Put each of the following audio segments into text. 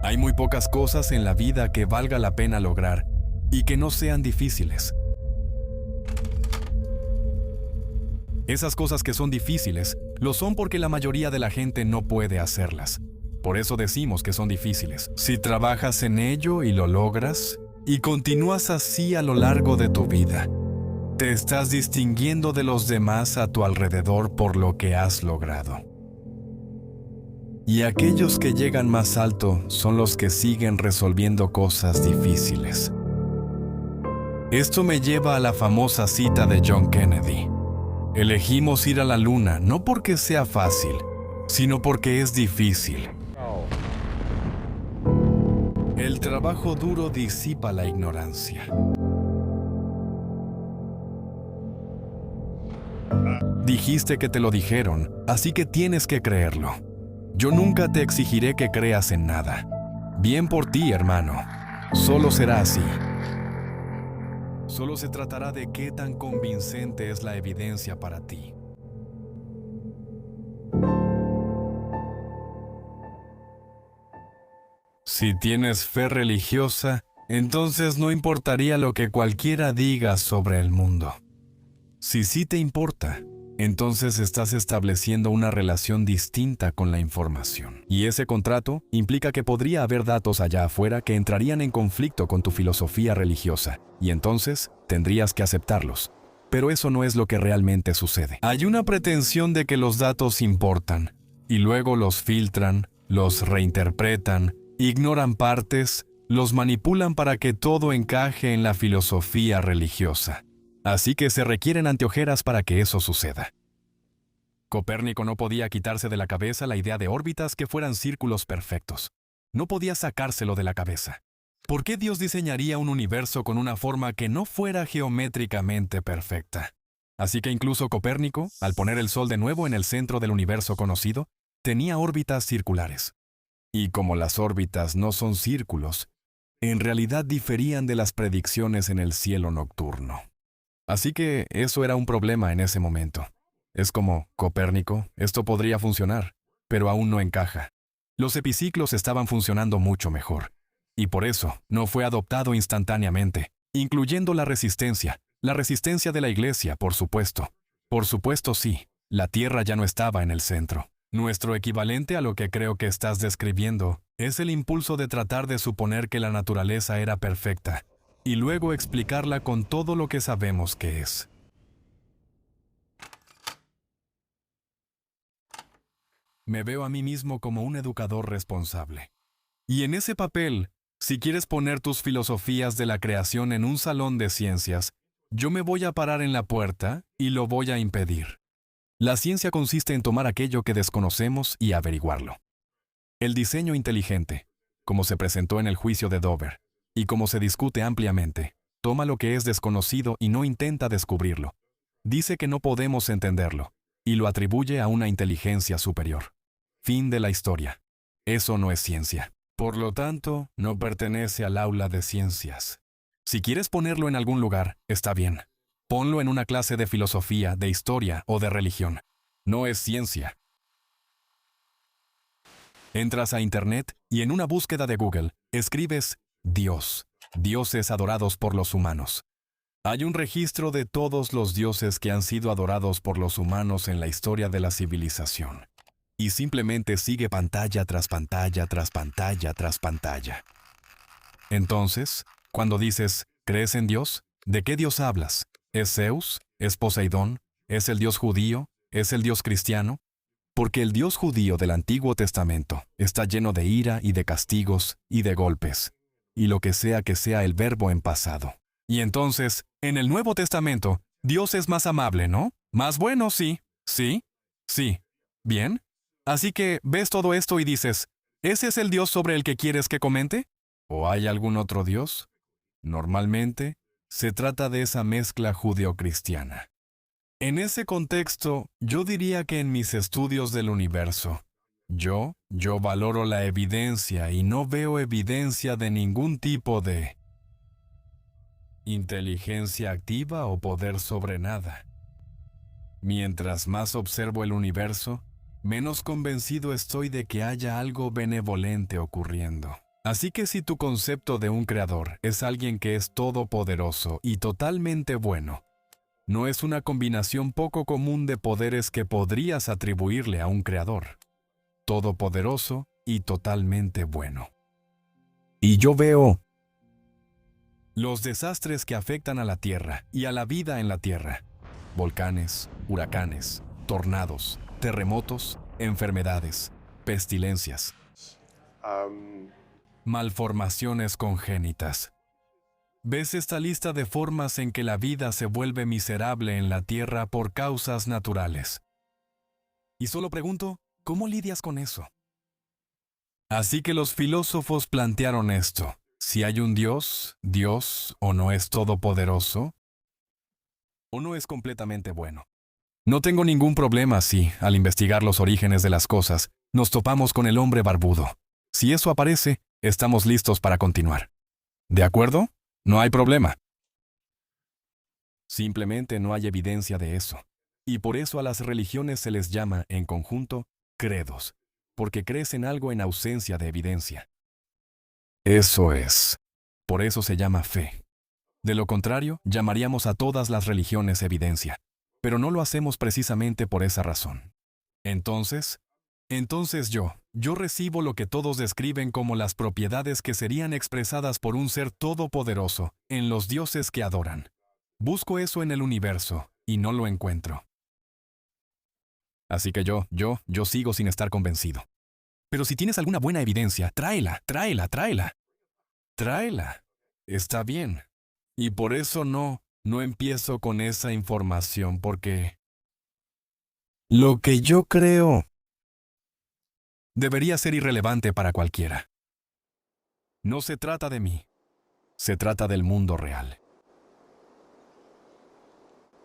Hay muy pocas cosas en la vida que valga la pena lograr y que no sean difíciles. Esas cosas que son difíciles lo son porque la mayoría de la gente no puede hacerlas. Por eso decimos que son difíciles. Si trabajas en ello y lo logras, y continúas así a lo largo de tu vida, te estás distinguiendo de los demás a tu alrededor por lo que has logrado. Y aquellos que llegan más alto son los que siguen resolviendo cosas difíciles. Esto me lleva a la famosa cita de John Kennedy. Elegimos ir a la luna no porque sea fácil, sino porque es difícil. El trabajo duro disipa la ignorancia. Dijiste que te lo dijeron, así que tienes que creerlo. Yo nunca te exigiré que creas en nada. Bien por ti, hermano. Solo será así. Solo se tratará de qué tan convincente es la evidencia para ti. Si tienes fe religiosa, entonces no importaría lo que cualquiera diga sobre el mundo. Si sí te importa, entonces estás estableciendo una relación distinta con la información. Y ese contrato implica que podría haber datos allá afuera que entrarían en conflicto con tu filosofía religiosa, y entonces tendrías que aceptarlos. Pero eso no es lo que realmente sucede. Hay una pretensión de que los datos importan, y luego los filtran, los reinterpretan, ignoran partes, los manipulan para que todo encaje en la filosofía religiosa. Así que se requieren anteojeras para que eso suceda. Copérnico no podía quitarse de la cabeza la idea de órbitas que fueran círculos perfectos. No podía sacárselo de la cabeza. ¿Por qué Dios diseñaría un universo con una forma que no fuera geométricamente perfecta? Así que incluso Copérnico, al poner el Sol de nuevo en el centro del universo conocido, tenía órbitas circulares. Y como las órbitas no son círculos, en realidad diferían de las predicciones en el cielo nocturno. Así que eso era un problema en ese momento. Es como, Copérnico, esto podría funcionar, pero aún no encaja. Los epiciclos estaban funcionando mucho mejor, y por eso no fue adoptado instantáneamente, incluyendo la resistencia de la Iglesia, por supuesto. Por supuesto sí, la Tierra ya no estaba en el centro. Nuestro equivalente a lo que creo que estás describiendo es el impulso de tratar de suponer que la naturaleza era perfecta, y luego explicarla con todo lo que sabemos que es. Me veo a mí mismo como un educador responsable. Y en ese papel, si quieres poner tus filosofías de la creación en un salón de ciencias, yo me voy a parar en la puerta y lo voy a impedir. La ciencia consiste en tomar aquello que desconocemos y averiguarlo. El diseño inteligente, como se presentó en el juicio de Dover, y como se discute ampliamente, toma lo que es desconocido y no intenta descubrirlo. Dice que no podemos entenderlo, y lo atribuye a una inteligencia superior. Fin de la historia. Eso no es ciencia. Por lo tanto, no pertenece al aula de ciencias. Si quieres ponerlo en algún lugar, está bien. Ponlo en una clase de filosofía, de historia o de religión. No es ciencia. Entras a Internet y en una búsqueda de Google escribes Dios, dioses adorados por los humanos. Hay un registro de todos los dioses que han sido adorados por los humanos en la historia de la civilización. Y simplemente sigue pantalla tras pantalla tras pantalla tras pantalla. Entonces, cuando dices, ¿crees en Dios? ¿De qué Dios hablas? ¿Es Zeus? ¿Es Poseidón? ¿Es el Dios judío? ¿Es el Dios cristiano? Porque el Dios judío del Antiguo Testamento está lleno de ira y de castigos y de golpes, y lo que sea el verbo en pasado. Y entonces, en el Nuevo Testamento, Dios es más amable, ¿no? Más bueno, sí. ¿Sí? Sí. ¿Bien? Así que ves todo esto y dices, ¿ese es el Dios sobre el que quieres que comente? ¿O hay algún otro Dios? Normalmente, se trata de esa mezcla judeocristiana. En ese contexto, yo diría que en mis estudios del universo, yo valoro la evidencia y no veo evidencia de ningún tipo de inteligencia activa o poder sobre nada. Mientras más observo el universo, menos convencido estoy de que haya algo benevolente ocurriendo. Así que si tu concepto de un creador es alguien que es todopoderoso y totalmente bueno, no es una combinación poco común de poderes que podrías atribuirle a un creador, todopoderoso y totalmente bueno. Y yo veo los desastres que afectan a la Tierra y a la vida en la Tierra. Volcanes, huracanes, tornados, terremotos, enfermedades, pestilencias, malformaciones congénitas. ¿Ves esta lista de formas en que la vida se vuelve miserable en la Tierra por causas naturales? Y solo pregunto, ¿cómo lidias con eso? Así que los filósofos plantearon esto. Si hay un Dios, Dios o no es todopoderoso, o no es completamente bueno. No tengo ningún problema si, al investigar los orígenes de las cosas, nos topamos con el hombre barbudo. Si eso aparece, estamos listos para continuar. ¿De acuerdo? No hay problema. Simplemente no hay evidencia de eso. Y por eso a las religiones se les llama, en conjunto, credos, porque crees en algo en ausencia de evidencia. Eso es. Por eso se llama fe. De lo contrario, llamaríamos a todas las religiones evidencia, pero no lo hacemos precisamente por esa razón. Entonces yo recibo lo que todos describen como las propiedades que serían expresadas por un ser todopoderoso en los dioses que adoran. Busco eso en el universo y no lo encuentro. Así que yo sigo sin estar convencido. Pero si tienes alguna buena evidencia, tráela. Tráela. Está bien. Y por eso no empiezo con esa información porque lo que yo creo debería ser irrelevante para cualquiera. No se trata de mí, se trata del mundo real.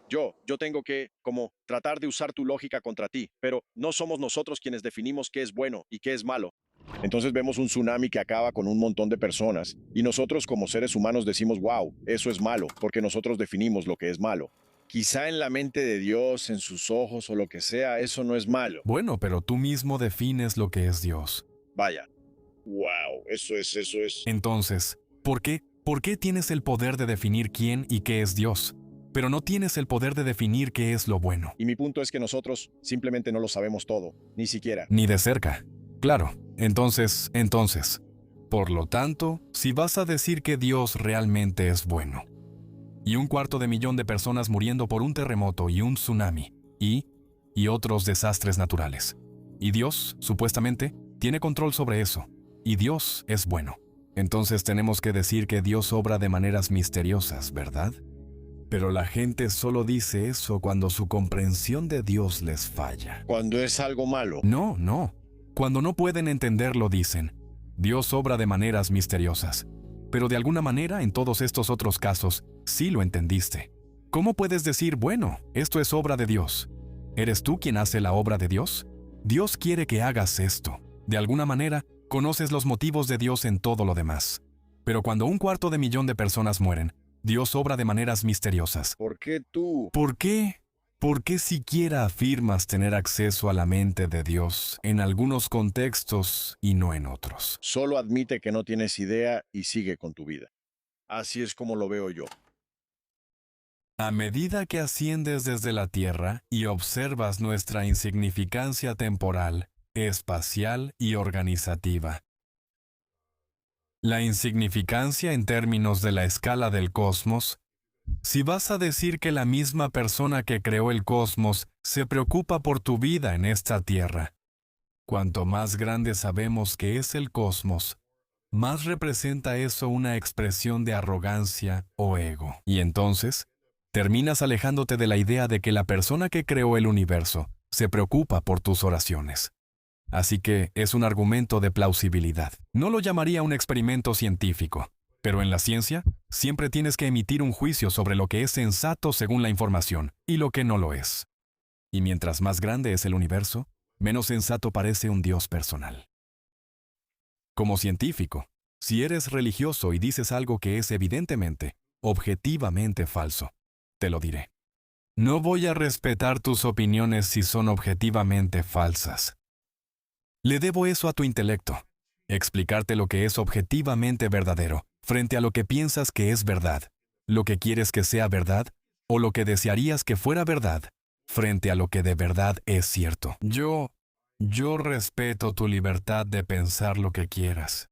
Yo tengo que, como, tratar de usar tu lógica contra ti, pero no somos nosotros quienes definimos qué es bueno y qué es malo. Entonces vemos un tsunami que acaba con un montón de personas y nosotros como seres humanos decimos, wow, eso es malo, porque nosotros definimos lo que es malo. Quizá en la mente de Dios, en sus ojos o lo que sea, eso no es malo. Bueno, pero tú mismo defines lo que es Dios. Vaya. Wow, eso es. Entonces, ¿por qué? ¿Por qué tienes el poder de definir quién y qué es Dios, pero no tienes el poder de definir qué es lo bueno? Y mi punto es que nosotros simplemente no lo sabemos todo, ni siquiera. Ni de cerca. Claro, entonces. Por lo tanto, si vas a decir que Dios realmente es bueno, y 250,000 de personas muriendo por un terremoto y un tsunami, y otros desastres naturales, y Dios, supuestamente, tiene control sobre eso, y Dios es bueno, entonces tenemos que decir que Dios obra de maneras misteriosas, ¿verdad? Pero la gente solo dice eso cuando su comprensión de Dios les falla. Cuando es algo malo. No. Cuando no pueden entenderlo dicen, Dios obra de maneras misteriosas. Pero de alguna manera en todos estos otros casos, sí lo entendiste. ¿Cómo puedes decir, bueno, esto es obra de Dios? ¿Eres tú quien hace la obra de Dios? Dios quiere que hagas esto. De alguna manera, conoces los motivos de Dios en todo lo demás. Pero cuando 250,000 de personas mueren, Dios obra de maneras misteriosas. ¿Por qué tú? ¿Por qué? ¿Por qué siquiera afirmas tener acceso a la mente de Dios en algunos contextos y no en otros? Solo admite que no tienes idea y sigue con tu vida. Así es como lo veo yo. A medida que asciendes desde la Tierra y observas nuestra insignificancia temporal, espacial y organizativa. La insignificancia en términos de la escala del cosmos. Si vas a decir que la misma persona que creó el cosmos se preocupa por tu vida en esta Tierra, cuanto más grande sabemos que es el cosmos, más representa eso una expresión de arrogancia o ego. Y entonces, terminas alejándote de la idea de que la persona que creó el universo se preocupa por tus oraciones. Así que es un argumento de plausibilidad. No lo llamaría un experimento científico, pero en la ciencia siempre tienes que emitir un juicio sobre lo que es sensato según la información y lo que no lo es. Y mientras más grande es el universo, menos sensato parece un Dios personal. Como científico, si eres religioso y dices algo que es evidentemente, objetivamente falso, te lo diré. No voy a respetar tus opiniones si son objetivamente falsas. Le debo eso a tu intelecto. explicarte lo que es objetivamente verdadero, frente a lo que piensas que es verdad, lo que quieres que sea verdad, o lo que desearías que fuera verdad, frente a lo que de verdad es cierto. Yo respeto tu libertad de pensar lo que quieras.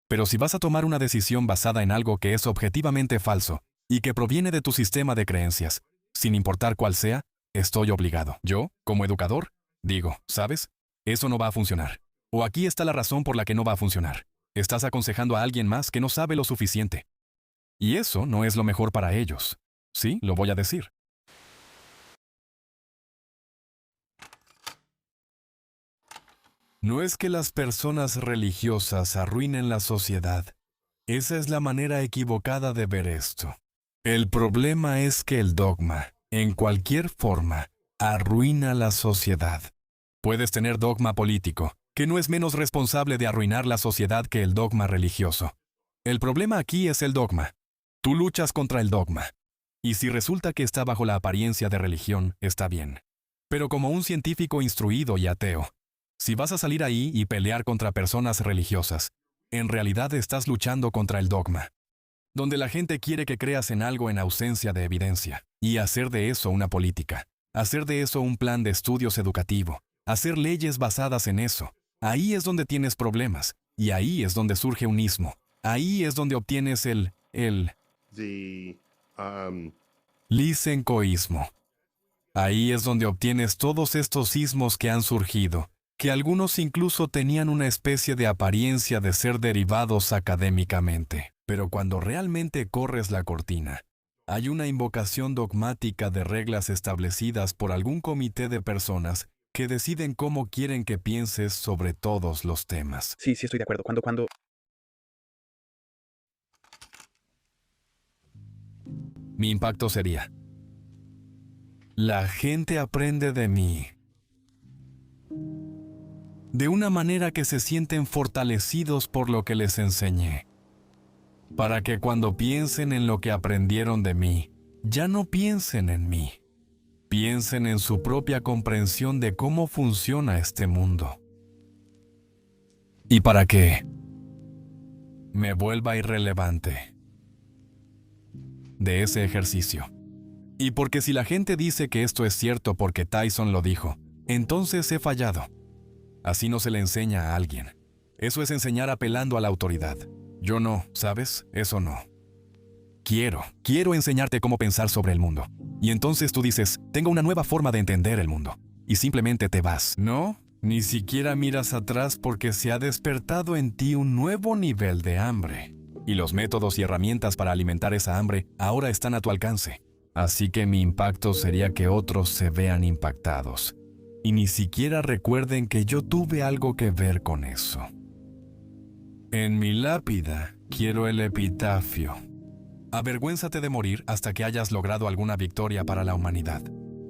Pero si vas a tomar una decisión basada en algo que es objetivamente falso y que proviene de tu sistema de creencias, sin importar cuál sea, estoy obligado. Yo, como educador, digo, ¿sabes? Eso no va a funcionar. O aquí está la razón por la que no va a funcionar. Estás aconsejando a alguien más que no sabe lo suficiente. Y eso no es lo mejor para ellos. Sí, lo voy a decir. No es que las personas religiosas arruinen la sociedad. Esa es la manera equivocada de ver esto. El problema es que el dogma, en cualquier forma, arruina la sociedad. Puedes tener dogma político, que no es menos responsable de arruinar la sociedad que el dogma religioso. El problema aquí es el dogma. Tú luchas contra el dogma. Y si resulta que está bajo la apariencia de religión, está bien. Pero como un científico instruido y ateo, si vas a salir ahí y pelear contra personas religiosas, en realidad estás luchando contra el dogma, donde la gente quiere que creas en algo en ausencia de evidencia, y hacer de eso una política, hacer de eso un plan de estudios educativo, hacer leyes basadas en eso. Ahí es donde tienes problemas, y ahí es donde surge un ismo. Ahí es donde obtienes el lisencoísmo. Ahí es donde obtienes todos estos ismos que han surgido, que algunos incluso tenían una especie de apariencia de ser derivados académicamente. Pero cuando realmente corres la cortina, hay una invocación dogmática de reglas establecidas por algún comité de personas que deciden cómo quieren que pienses sobre todos los temas. Sí, estoy de acuerdo. Cuando... Mi impacto sería: la gente aprende de mí de una manera que se sienten fortalecidos por lo que les enseñé, para que cuando piensen en lo que aprendieron de mí, ya no piensen en mí, piensen en su propia comprensión de cómo funciona este mundo. Y para que me vuelva irrelevante de ese ejercicio. Y porque si la gente dice que esto es cierto porque Tyson lo dijo, entonces he fallado. Así no se le enseña a alguien. Eso es enseñar apelando a la autoridad. Yo no, ¿sabes? Eso no. Quiero enseñarte cómo pensar sobre el mundo. Y entonces tú dices, tengo una nueva forma de entender el mundo. Y simplemente te vas. No, ni siquiera miras atrás porque se ha despertado en ti un nuevo nivel de hambre. Y los métodos y herramientas para alimentar esa hambre ahora están a tu alcance. Así que mi impacto sería que otros se vean impactados. Y ni siquiera recuerden que yo tuve algo que ver con eso. En mi lápida quiero el epitafio: avergüénzate de morir hasta que hayas logrado alguna victoria para la humanidad.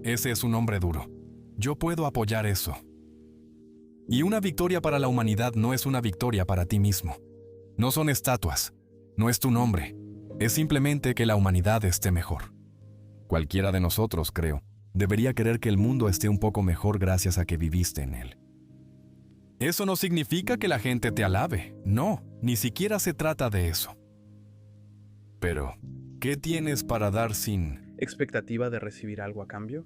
Ese es un hombre duro. Yo puedo apoyar eso. Y una victoria para la humanidad no es una victoria para ti mismo. No son estatuas. No es tu nombre. Es simplemente que la humanidad esté mejor. Cualquiera de nosotros, creo, debería querer que el mundo esté un poco mejor gracias a que viviste en él. Eso no significa que la gente te alabe. No, ni siquiera se trata de eso. Pero, ¿qué tienes para dar sin ¿Expectativa de recibir algo a cambio?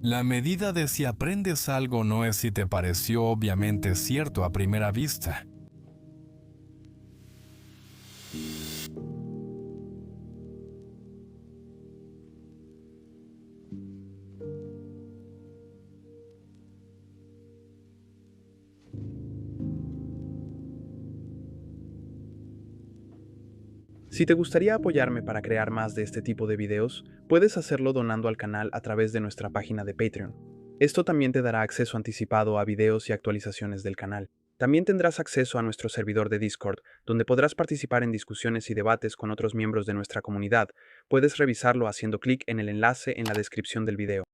la medida de si aprendes algo no es si te pareció obviamente cierto a primera vista? Si te gustaría apoyarme para crear más de este tipo de videos, puedes hacerlo donando al canal a través de nuestra página de Patreon. Esto también te dará acceso anticipado a videos y actualizaciones del canal. También tendrás acceso a nuestro servidor de Discord, donde podrás participar en discusiones y debates con otros miembros de nuestra comunidad. Puedes revisarlo haciendo clic en el enlace en la descripción del video.